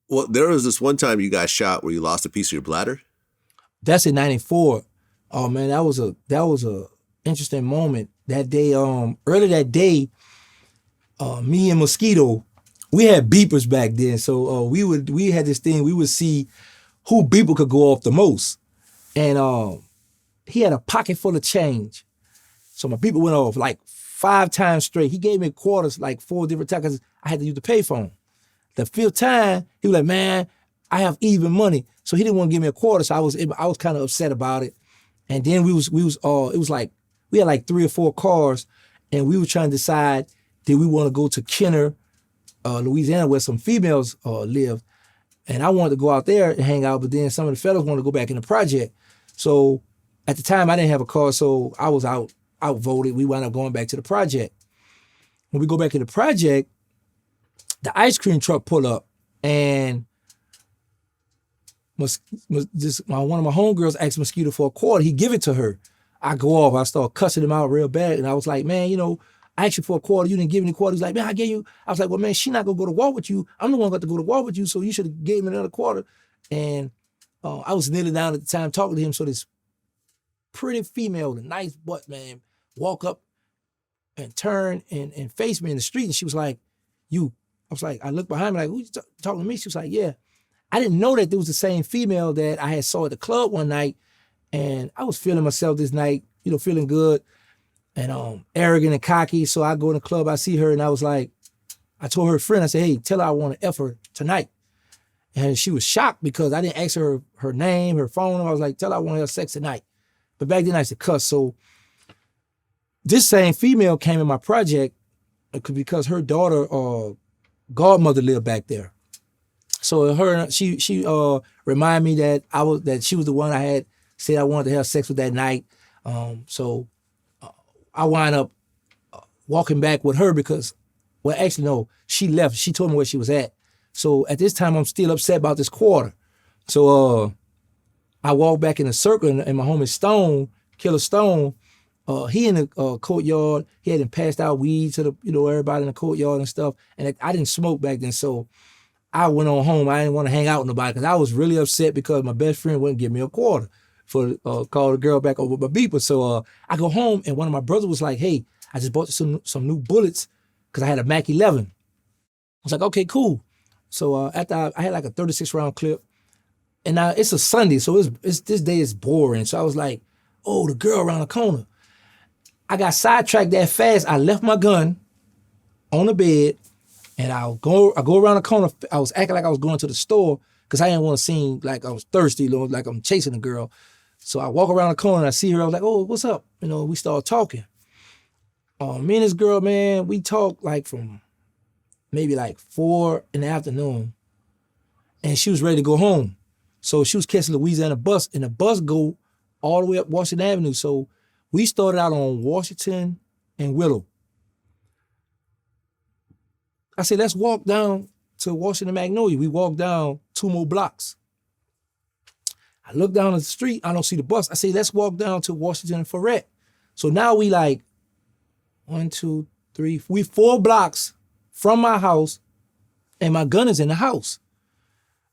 Well, there was this one time you got shot where you lost a piece of your bladder. That's in '94. Oh man, that was a interesting moment that day. Early that day, me and Mosquito, we had beepers back then. So we had this thing. We would see who beeper could go off the most, and he had a pocket full of change. So my beeper went off like 5 times straight. He gave me quarters like 4 different times because I had to use the payphone. The 5th time, he was like, man, I have even money. So he didn't want to give me a quarter. So I was kind of upset about it. And then it was like, we had like 3 or 4 cars and we were trying to decide, did we want to go to Kenner, Louisiana, where some females lived. And I wanted to go out there and hang out, but then some of the fellas wanted to go back in the project. So at the time I didn't have a car, so I was outvoted. We wound up going back to the project. When we go back in the project, the ice cream truck pull up and one of my homegirls asked Mosquito for a quarter. He give it to her. I go off. I start cussing him out real bad. And I was like, man, I asked you for a quarter. You didn't give me any quarter. He's like, man, I gave you. I was like, well, man, she not going to go to war with you. I'm the one got to go to war with you, so you should have gave me another quarter. And I was kneeling down at the time talking to him. So this pretty female, the nice butt, man, walk up and turn and face me in the street. And she was like, you. I was like, I looked behind me like, who's talking to me? She was like, yeah. I didn't know that there was the same female that I had saw at the club one night. And I was feeling myself this night, feeling good and arrogant and cocky. So I go in the club, I see her, and I was like, I told her friend, I said, hey, tell her I want to F her tonight. And she was shocked because I didn't ask her name, her phone. I was like, tell her I want to have sex tonight. But back then I used to cuss. So this same female came in my project because her daughter, godmother lived back there. So she reminded me that she was the one I had said I wanted to have sex with that night. So I wound up walking back with her because, well, actually no, she left. She told me where she was at. So at this time, I'm still upset about this quarter. So I walked back in a circle, and my homie Stone, Killer Stone, he in the courtyard. He hadn't passed out weed to the everybody in the courtyard and stuff. And I didn't smoke back then, so I went on home. I didn't want to hang out with nobody because I was really upset because my best friend wouldn't give me a quarter for call the girl back over my beeper. So I go home, and one of my brothers was like, "Hey, I just bought some new bullets because I had a Mac 11." I was like, "Okay, cool." So after I had like a 36 round clip, and now it's a Sunday, so it's this day is boring. So I was like, "Oh, the girl around the corner." I got sidetracked that fast. I left my gun on the bed, and I go around the corner. I was acting like I was going to the store because I didn't want to seem like I was thirsty, like I'm chasing a girl. So I walk around the corner and I see her. I was like, "Oh, what's up?" We start talking. Me and this girl, man, we talked like from maybe like 4 in the afternoon, and she was ready to go home. So she was catching the Louisiana bus, and the bus go all the way up Washington Avenue. So we started out on Washington and Willow. I said, let's walk down to Washington Magnolia. We walked down 2 more blocks. I look down the street, I don't see the bus. I say, let's walk down to Washington and Ferret. So now we like 1, 2, 3, we 4 blocks from my house, and my gun is in the house.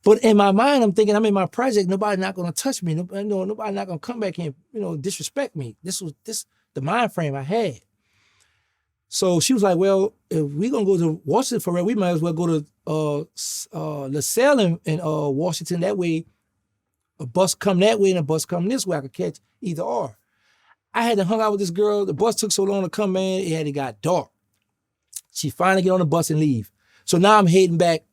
But in my mind, I'm thinking I'm in my project. Nobody not gonna touch me. Nobody not gonna come back and disrespect me. This was the mind frame I had. So she was like, "Well, if we gonna go to Washington for it, we might as well go to LaSalle in Washington. That way, a bus come that way and a bus come this way. I could catch either or." I had to hung out with this girl. The bus took so long to come, man. It got dark. She finally get on the bus and leave. So now I'm heading back,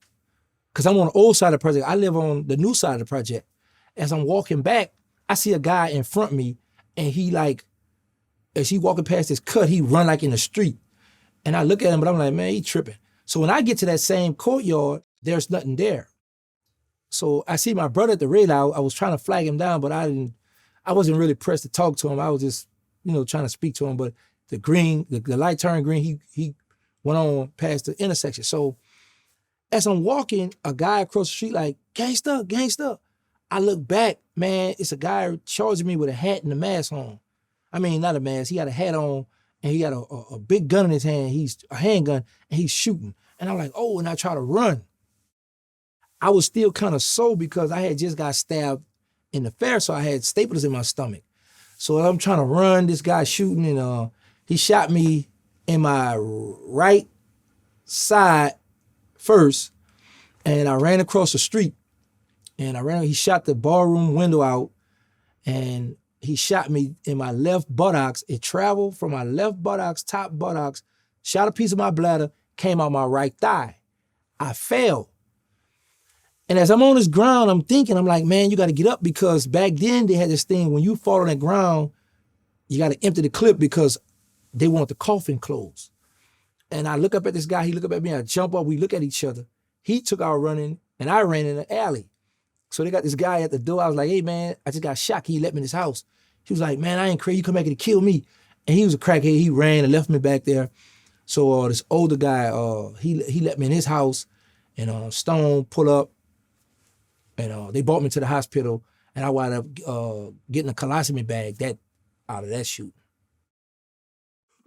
because I'm on the old side of the project. I live on the new side of the project. As I'm walking back, I see a guy in front of me, and he like, as he walking past this cut, he run like in the street. And I look at him, but I'm like, man, he tripping. So when I get to that same courtyard, there's nothing there. So I see my brother at the radar. I was trying to flag him down, but I wasn't really pressed to talk to him. I was just, trying to speak to him. But the light turned green, he went on past the intersection. So as I'm walking, a guy across the street like, "Gangsta, gangsta." I look back, man, it's a guy charging me with a hat and a mask on. I mean, not a mask, he got a hat on, and he got a big gun in his hand. He's a handgun, and he's shooting. And I'm like, oh, and I try to run. I was still kind of sore because I had just got stabbed in the fair, so I had staples in my stomach. So I'm trying to run, this guy shooting, and he shot me in my right side first, and I ran across the street, and he shot the ballroom window out, and he shot me in my left buttocks. It traveled from my left buttocks, top buttocks, shot a piece of my bladder, came out my right thigh. I fell. And as I'm on this ground, I'm thinking, I'm like, man, you got to get up, because back then they had this thing, when you fall on the ground, you got to empty the clip because they want the coffin closed. And I look up at this guy, he look up at me, I jump up, we look at each other. He took out running, and I ran in the alley. So they got this guy at the door. I was like, hey, man, I just got shot. Can you let me in this house? He was like, man, I ain't crazy. You come back here to kill me. And he was a crackhead. He ran and left me back there. So this older guy, he let me in his house, and Stone pull up, and they brought me to the hospital, and I wound up getting a colostomy bag out of that shoot.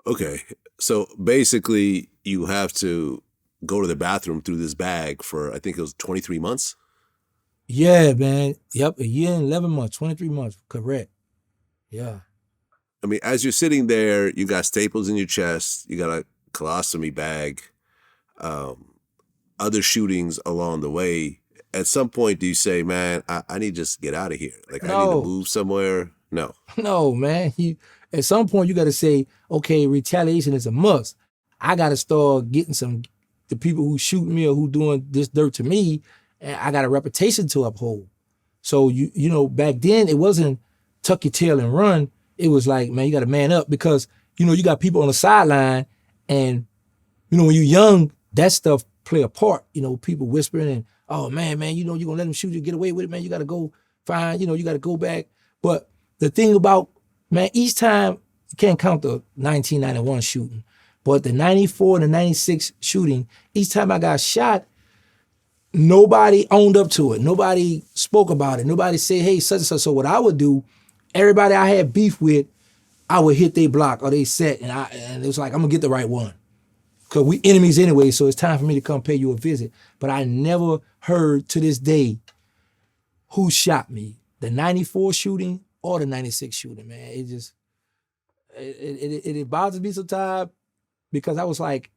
Okay. So basically, you have to go to the bathroom through this bag for, I think it was 23 months? Yeah, man. Yep, a year and 11 months, 23 months, correct. Yeah. I mean, as you're sitting there, you got staples in your chest, you got a colostomy bag, other shootings along the way. At some point, do you say, man, I need to just get out of here? Like, I need to move somewhere? No. No, man. At some point, you got to say, okay, retaliation is a must. I got to start getting the people who shoot me or who doing this dirt to me, and I got a reputation to uphold. So, you know, back then, it wasn't tuck your tail and run. It was like, man, you got to man up, because, you know, you got people on the sideline, and, you know, when you're young, that stuff play a part. You know, people whispering and, oh, man, you know, you're going to let them shoot you, get away with it, man. You got to go find, you know, you got to go back. But the thing about, man, each time, you can't count the 1991 shooting, but the 94 and the 96 shooting, each time I got shot, nobody owned up to it. Nobody spoke about it. Nobody said, hey, such and such. So what I would do, everybody I had beef with, I would hit their block or they set, and it was like, I'm going to get the right one. Because we enemies anyway, so it's time for me to come pay you a visit. But I never heard to this day who shot me, the 94 shooting or the 96 shooting, man. It just, it bothers me sometimes, because I was like,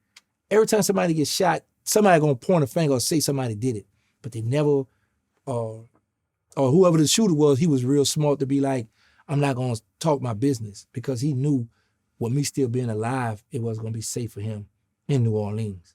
every time somebody gets shot, somebody gonna point a finger or say somebody did it. But they never, or whoever the shooter was, he was real smart to be like, I'm not gonna talk my business, because he knew with me still being alive, it wasn't gonna be safe for him in New Orleans.